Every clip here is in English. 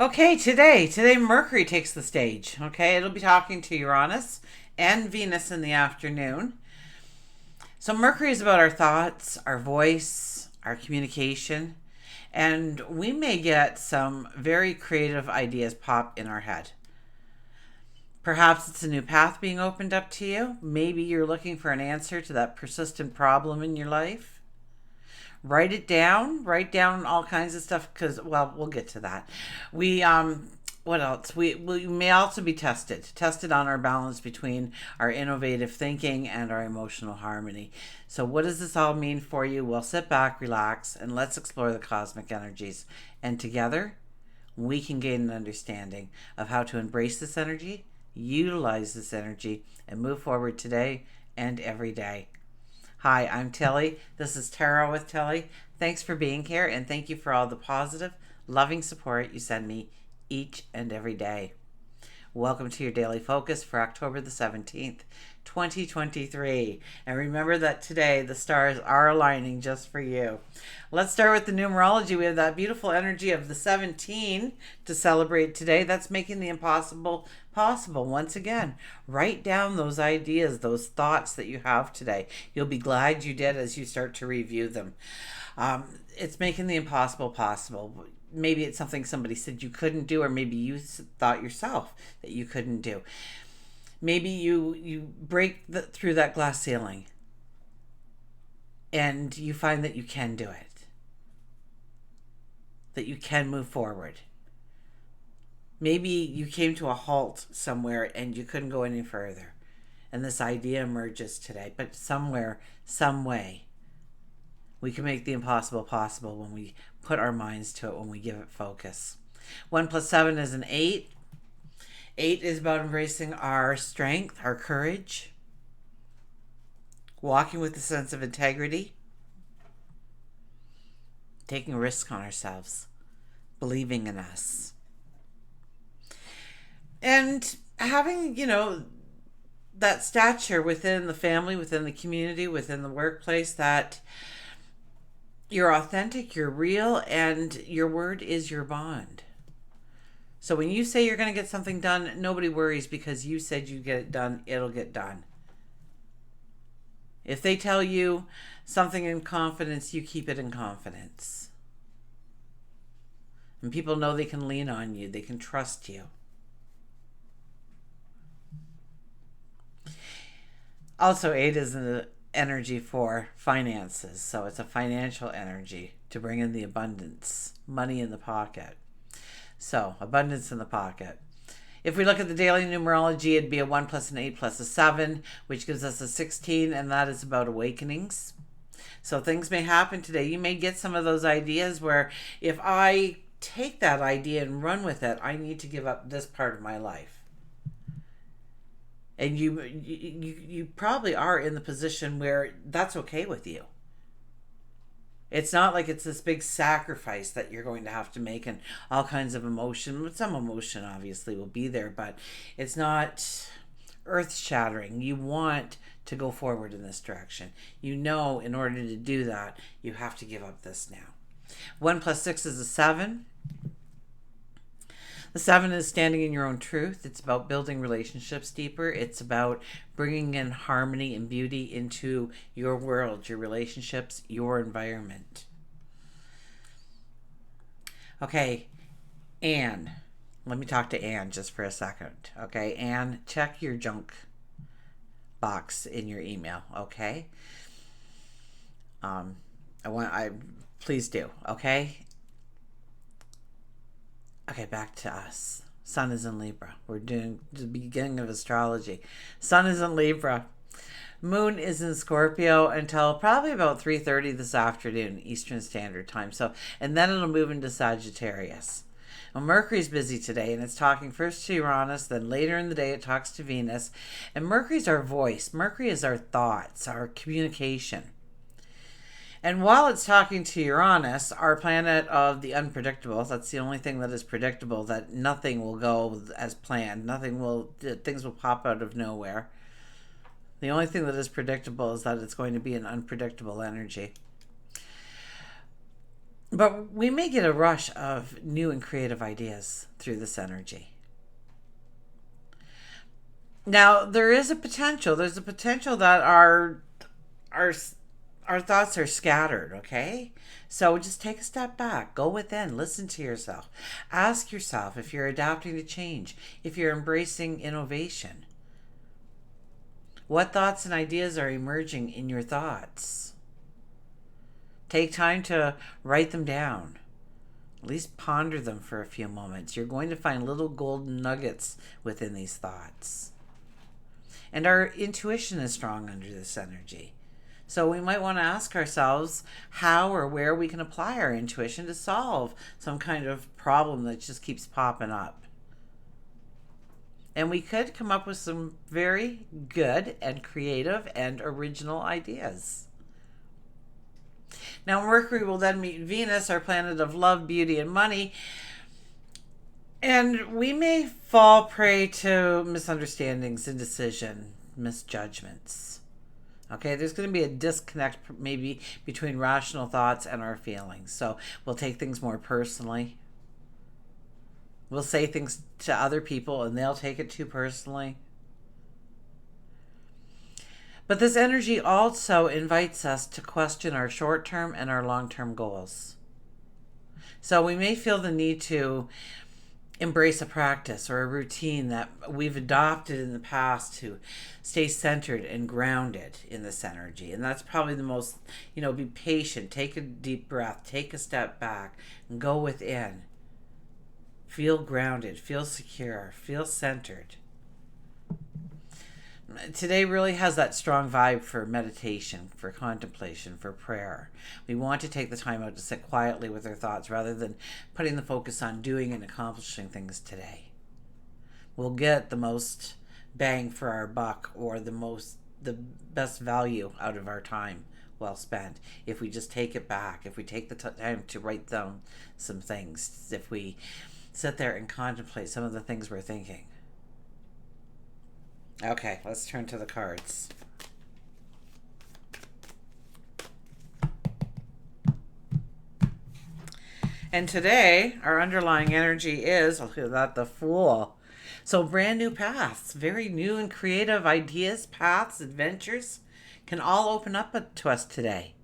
Okay, today Mercury takes the stage. Okay, it'll be talking to Uranus and Venus in the afternoon. So Mercury is about our thoughts, our voice, our communication, and we may get some very creative ideas pop in our head. Perhaps it's a new path being opened up to you. Maybe you're looking for an answer to that persistent problem in your life. Write it down. Write down all kinds of stuff because, well, we'll get to that. We what else? We may also be tested on our balance between our innovative thinking and our emotional harmony. So what does this all mean for you? Well, sit back, relax, and let's explore the cosmic energies. And together, we can gain an understanding of how to embrace this energy, utilize this energy, and move forward today and every day. Hi, I'm Tilly. This is Tarot with Tilly. Thanks for being here, and thank you for all the positive, loving support you send me each and every day. Welcome to your daily focus for October the 17th, 2023. And remember that today the stars are aligning just for you. Let's start with the numerology. We have that beautiful energy of the 17 to celebrate today. That's making the impossible possible. Once again, write down those ideas, those thoughts that you have today. You'll be glad you did as you start to review them. It's making the impossible possible. Maybe it's something somebody said you couldn't do, or maybe you thought yourself that you couldn't do. Maybe you break through that glass ceiling and you find that you can do it, that you can move forward. Maybe you came to a halt somewhere and you couldn't go any further, and this idea emerges today. But somewhere, some way, we can make the impossible possible when we put our minds to it, when we give it focus. 1 plus 7 is an 8. 8 is about embracing our strength, our courage, walking with a sense of integrity, taking a risk on ourselves, believing in us, and having, that stature within the family, within the community, within the workplace, that you're authentic, you're real, and your word is your bond. So when you say you're going to get something done, nobody worries because you said you get it done, it'll get done. If they tell you something in confidence, you keep it in confidence. And people know they can lean on you, they can trust you. Also, 8 is an energy for finances. So it's a financial energy to bring in the abundance, money in the pocket. So abundance in the pocket. If we look at the daily numerology, it'd be a 1 plus an 8 plus a 7, which gives us a 16, and that is about awakenings. So things may happen today. You may get some of those ideas where if I take that idea and run with it, I need to give up this part of my life. And you probably are in the position where that's okay with you. It's not like it's this big sacrifice that you're going to have to make, and all kinds of emotion. Some emotion obviously will be there, but it's not earth shattering. You want to go forward in this direction. In order to do that, you have to give up this now. 1 plus 6 is a 7. The 7 is standing in your own truth. It's about building relationships deeper. It's about bringing in harmony and beauty into your world, your relationships, your environment. Okay, Anne. Let me talk to Anne just for a second. Okay, Anne, check your junk box in your email. Okay. Please do. Okay. Okay, back to us. Sun is in Libra. We're doing the beginning of astrology. Sun is in Libra. Moon is in Scorpio until probably about 3:30 this afternoon, Eastern Standard Time. And then it'll move into Sagittarius. Well, Mercury's busy today, and it's talking first to Uranus, then later in the day it talks to Venus. And Mercury's our voice. Mercury is our thoughts, our communication. And while it's talking to Uranus, our planet of the unpredictable, that's the only thing that is predictable, that nothing will go as planned. Things will pop out of nowhere. The only thing that is predictable is that it's going to be an unpredictable energy. But we may get a rush of new and creative ideas through this energy. Now, there is a potential. There's a potential that our our thoughts are scattered, okay? So just take a step back, go within, listen to yourself. Ask yourself if you're adapting to change, if you're embracing innovation. What thoughts and ideas are emerging in your thoughts? Take time to write them down. At least ponder them for a few moments. You're going to find little golden nuggets within these thoughts. And our intuition is strong under this energy. So we might want to ask ourselves how or where we can apply our intuition to solve some kind of problem that just keeps popping up. And we could come up with some very good and creative and original ideas. Now, Mercury will then meet Venus, our planet of love, beauty, and money. And we may fall prey to misunderstandings, indecision, misjudgments. Okay, there's going to be a disconnect maybe between rational thoughts and our feelings. So we'll take things more personally. We'll say things to other people and they'll take it too personally. But this energy also invites us to question our short term and our long term goals. So we may feel the need to embrace a practice or a routine that we've adopted in the past to stay centered and grounded in this energy. And that's probably the most, be patient, take a deep breath, take a step back, and go within. Feel grounded, feel secure, feel centered. Today really has that strong vibe for meditation, for contemplation, for prayer. We want to take the time out to sit quietly with our thoughts rather than putting the focus on doing and accomplishing things today. We'll get the most bang for our buck or the best value out of our time well spent if we just take it back, if we take the time to write down some things, if we sit there and contemplate some of the things we're thinking. Okay, let's turn to the cards. And today, our underlying energy is, that the Fool. So brand new paths, very new and creative ideas, paths, adventures can all open up to us today.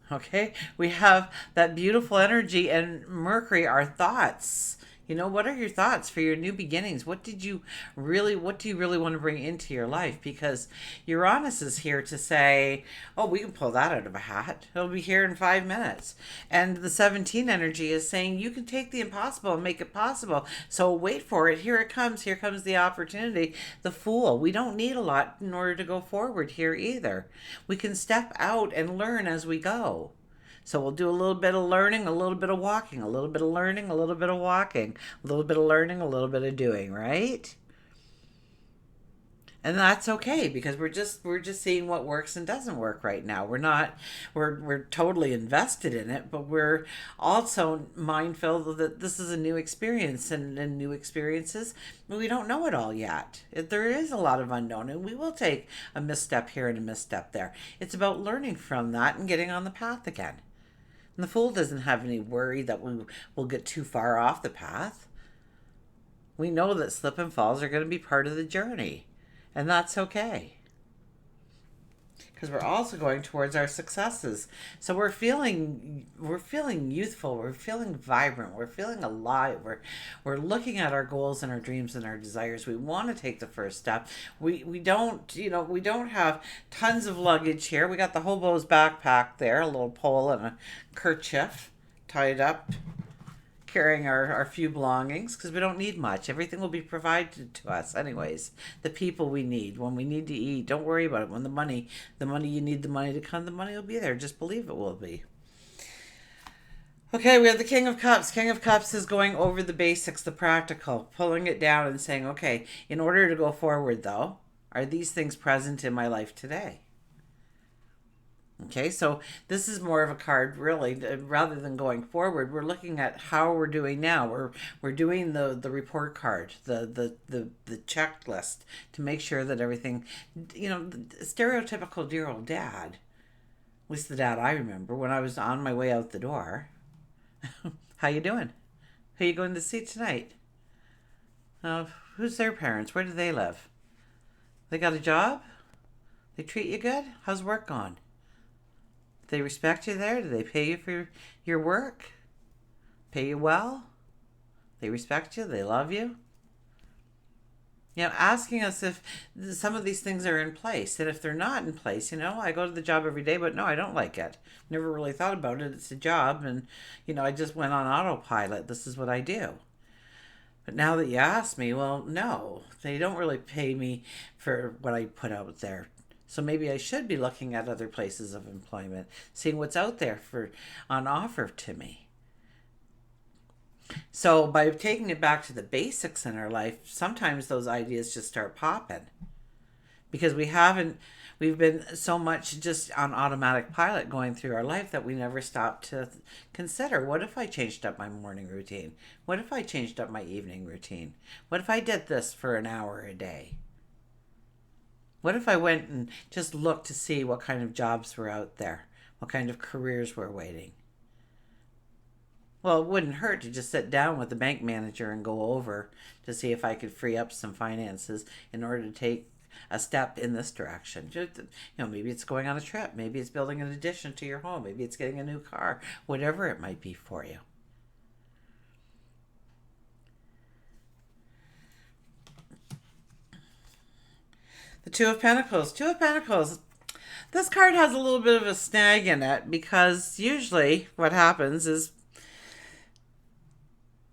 Okay, we have that beautiful energy and Mercury, our thoughts. What are your thoughts for your new beginnings? What do you really want to bring into your life? Because Uranus is here to say, oh, we can pull that out of a hat. It'll be here in 5 minutes. And the 17 energy is saying you can take the impossible and make it possible. So wait for it. Here it comes. Here comes the opportunity. The Fool. We don't need a lot in order to go forward here either. We can step out and learn as we go. So we'll do a little bit of learning, a little bit of walking, a little bit of learning, a little bit of walking, a little bit of learning, a little bit of doing, right? And that's okay because we're just seeing what works and doesn't work right now. We're totally invested in it, but we're also mindful that this is a new experience and new experiences. We don't know it all yet. There is a lot of unknown and we will take a misstep here and a misstep there. It's about learning from that and getting on the path again. And the Fool doesn't have any worry that we will get too far off the path. We know that slip and falls are going to be part of the journey. And that's okay. Because we're also going towards our successes. So we're feeling youthful, we're feeling vibrant, we're feeling alive, we're looking at our goals and our dreams and our desires. We want to take the first step. We don't have tons of luggage here. We got the hobo's backpack there, a little pole and a kerchief tied up, carrying our few belongings because we don't need much. Everything will be provided to us anyways. The people we need, when we need to eat, don't worry about it. When the money you need the money to come, the money will be there. Just believe it will be. Okay, we have the King of Cups. King of Cups is going over the basics, the practical, pulling it down and saying, okay, in order to go forward though, are these things present in my life today? Okay, so this is more of a card really, rather than going forward, we're looking at how we're doing now. We're doing the report card, the checklist to make sure that everything, stereotypical dear old dad, at least the dad I remember when I was on my way out the door. How you doing? Who you going to see tonight? Uh, who's their parents? Where do they live? They got a job? They treat you good? How's work going? Do they respect you there? Do they pay you for your work? Pay you well? They respect you? They love you? Asking us if some of these things are in place. And if they're not in place, I go to the job every day, but no, I don't like it. Never really thought about it. It's a job. And, I just went on autopilot. This is what I do. But now that you ask me, well, no, they don't really pay me for what I put out there. So maybe I should be looking at other places of employment, seeing what's out there for on offer to me. So by taking it back to the basics in our life, sometimes those ideas just start popping because we've been so much just on automatic pilot going through our life that we never stop to consider, what if I changed up my morning routine? What if I changed up my evening routine? What if I did this for an hour a day? What if I went and just looked to see what kind of jobs were out there? What kind of careers were waiting? Well, it wouldn't hurt to just sit down with the bank manager and go over to see if I could free up some finances in order to take a step in this direction. Just, maybe it's going on a trip. Maybe it's building an addition to your home. Maybe it's getting a new car. Whatever it might be for you. The Two of Pentacles. Two of Pentacles. This card has a little bit of a snag in it because usually what happens is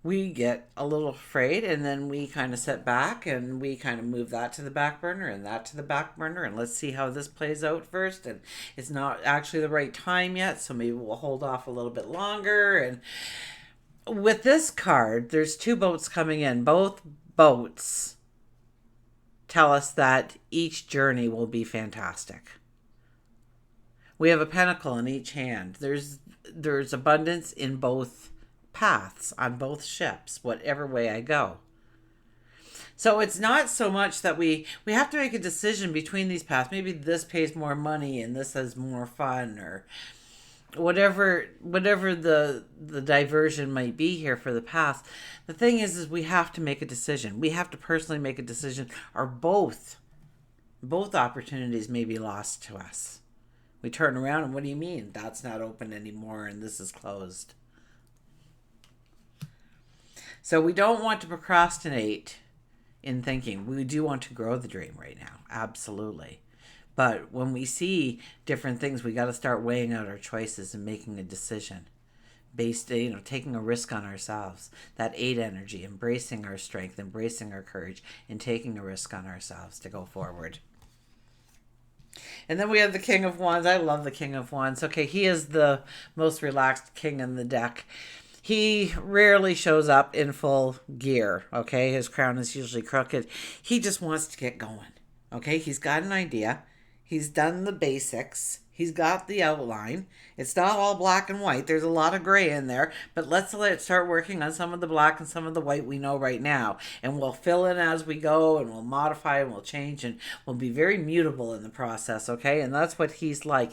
we get a little afraid and then we kind of sit back and we kind of move that to the back burner and that to the back burner and let's see how this plays out first. And it's not actually the right time yet, so maybe we'll hold off a little bit longer. And with this card, there's two boats coming in. Both boats tell us that each journey will be fantastic. We have a pentacle in each hand. There's abundance in both paths on both ships, whatever way I go. So it's not so much that we have to make a decision between these paths. Maybe this pays more money and this has more fun, or whatever the diversion might be here for the path. The thing is we have to make a decision. We have to personally make a decision, or both opportunities may be lost to us. We turn around and what do you mean? That's not open anymore and this is closed. So we don't want to procrastinate in thinking. We do want to grow the dream right now. Absolutely. But when we see different things, we got to start weighing out our choices and making a decision based, taking a risk on ourselves. That 8 energy, embracing our strength, embracing our courage, and taking a risk on ourselves to go forward. And then we have the King of Wands. I love the King of Wands. Okay, he is the most relaxed king in the deck. He rarely shows up in full gear, okay? His crown is usually crooked. He just wants to get going, okay? He's got an idea. He's done the basics. He's got the outline. It's not all black and white. There's a lot of gray in there, but let's start working on some of the black and some of the white we know right now. And we'll fill in as we go, and we'll modify and we'll change, and we'll be very mutable in the process, okay? And that's what he's like.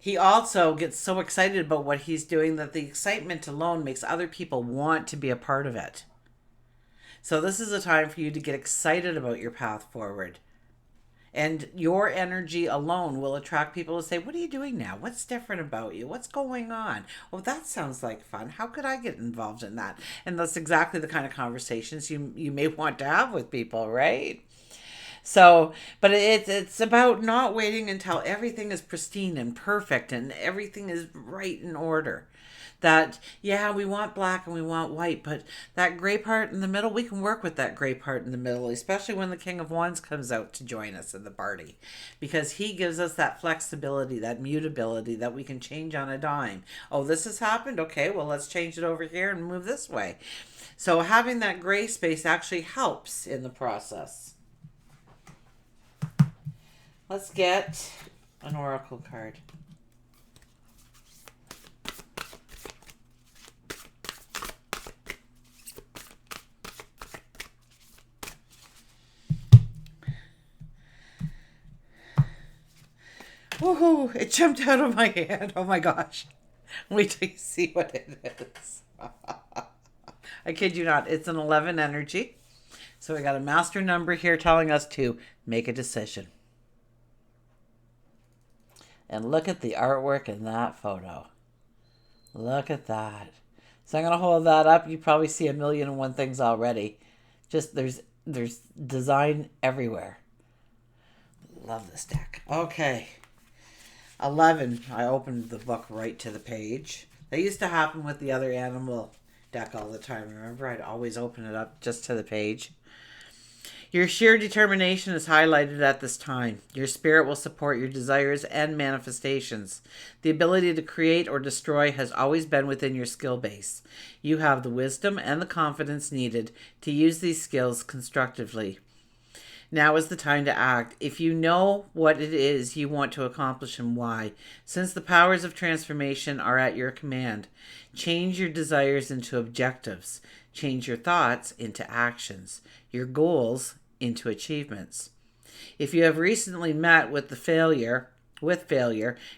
He also gets so excited about what he's doing that the excitement alone makes other people want to be a part of it. So this is a time for you to get excited about your path forward. And your energy alone will attract people to say, what are you doing now? What's different about you? What's going on? Oh, that sounds like fun. How could I get involved in that? And that's exactly the kind of conversations you may want to have with people, right? So, but it's about not waiting until everything is pristine and perfect and everything is right in order. That, yeah, we want black and we want white, but that gray part in the middle, we can work with that gray part in the middle, especially when the King of Wands comes out to join us in the party, because he gives us that flexibility, that mutability that we can change on a dime. Oh, this has happened? Okay, well, let's change it over here and move this way. So having that gray space actually helps in the process. Let's get an oracle card. Woohoo! It jumped out of my hand. Oh my gosh. Wait till you see what it is. I kid you not. It's an 11 energy. So we got a master number here telling us to make a decision. And look at the artwork in that photo. Look at that. So I'm going to hold that up. You probably see 1,000,001 things already. Just there's design everywhere. Love this deck. Okay. 11. I opened the book right to the page. That used to happen with the other animal deck all the time. Remember, I'd always open it up just to the page. Your sheer determination is highlighted at this time. Your spirit will support your desires and manifestations. The ability to create or destroy has always been within your skill base. You have the wisdom and the confidence needed to use these skills constructively. Now is the time to act. If you know what it is you want to accomplish and why, since the powers of transformation are at your command, change your desires into objectives. Change your thoughts into actions. Your goals into achievements. If you have recently met with failure,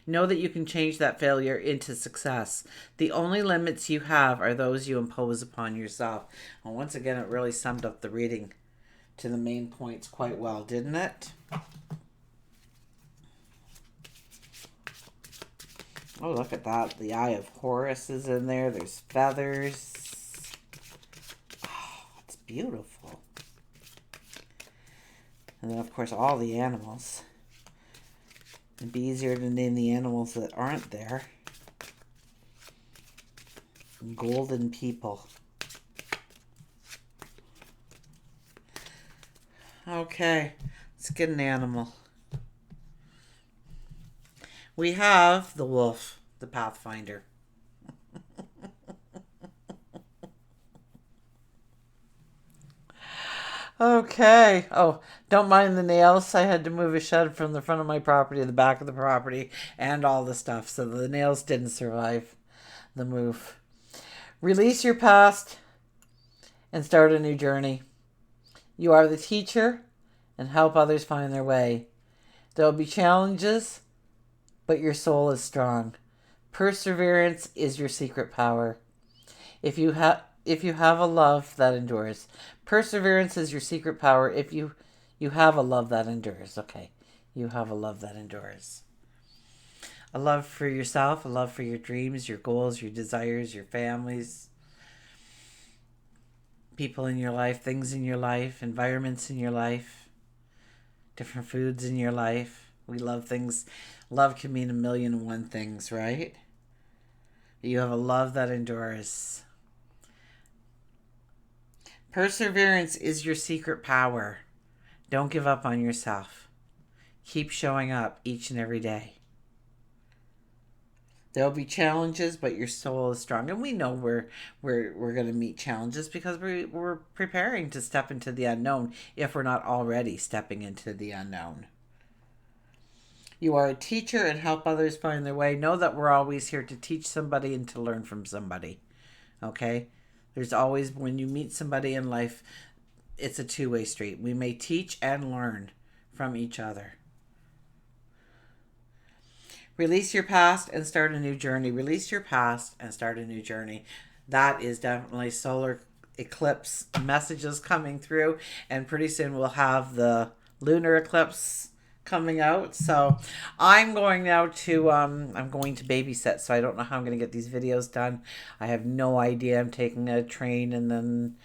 know that you can change that failure into success. The only limits you have are those you impose upon yourself. And once again, it really summed up the reading to the main points quite well, didn't it? Oh, look at that. The Eye of Horus is in there. There's feathers. Oh, it's beautiful. And then, of course, all the animals. It'd be easier to name the animals that aren't there. Golden people. Okay, let's get an animal. We have the wolf, the Pathfinder. Okay. Oh, don't mind the nails. I had to move a shed from the front of my property to the back of the property and all the stuff. So the nails didn't survive the move. Release your past and start a new journey. You are the teacher and help others find their way. There will be challenges, but your soul is strong. Perseverance is your secret power. If you have a love that endures. Perseverance is your secret power if you have a love that endures. Okay. You have a love that endures. A love for yourself, a love for your dreams, your goals, your desires, your families, people in your life, things in your life, environments in your life, different foods in your life. We love things. Love can mean 1,000,001 things, right? You have a love that endures. Perseverance is your secret power. Don't give up on yourself. Keep showing up each and every day. There'll be challenges, but your soul is strong. And we know we're going to meet challenges because we're preparing to step into the unknown if we're not already stepping into the unknown. You are a teacher and help others find their way. Know that we're always here to teach somebody and to learn from somebody. Okay? There's always, when you meet somebody in life, it's a two-way street. We may teach and learn from each other. Release your past and start a new journey. Release your past and start a new journey. That is definitely solar eclipse messages coming through. And pretty soon we'll have the lunar eclipse coming out. So I'm going now to I'm going to babysit, so I don't know how I'm going to get these videos done. I have no idea. I'm taking a train and then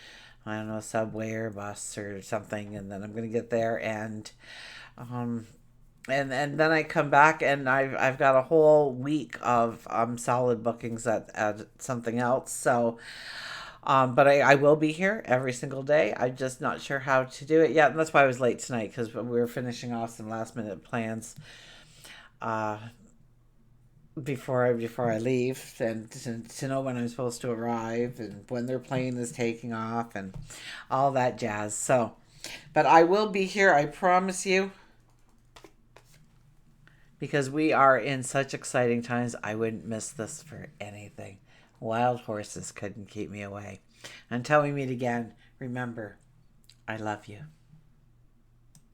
I don't know, a subway or a bus or something, and then I'm going to get there and then I come back and I've got a whole week of solid bookings at something else. So but I will be here every single day. I'm just not sure how to do it yet. And that's why I was late tonight, because we were finishing off some last minute plans before I leave, and to know when I'm supposed to arrive and when their plane is taking off and all that jazz. So, but I will be here, I promise you, because we are in such exciting times. I wouldn't miss this for anything. Wild horses couldn't keep me away. Until we meet again, remember, I love you.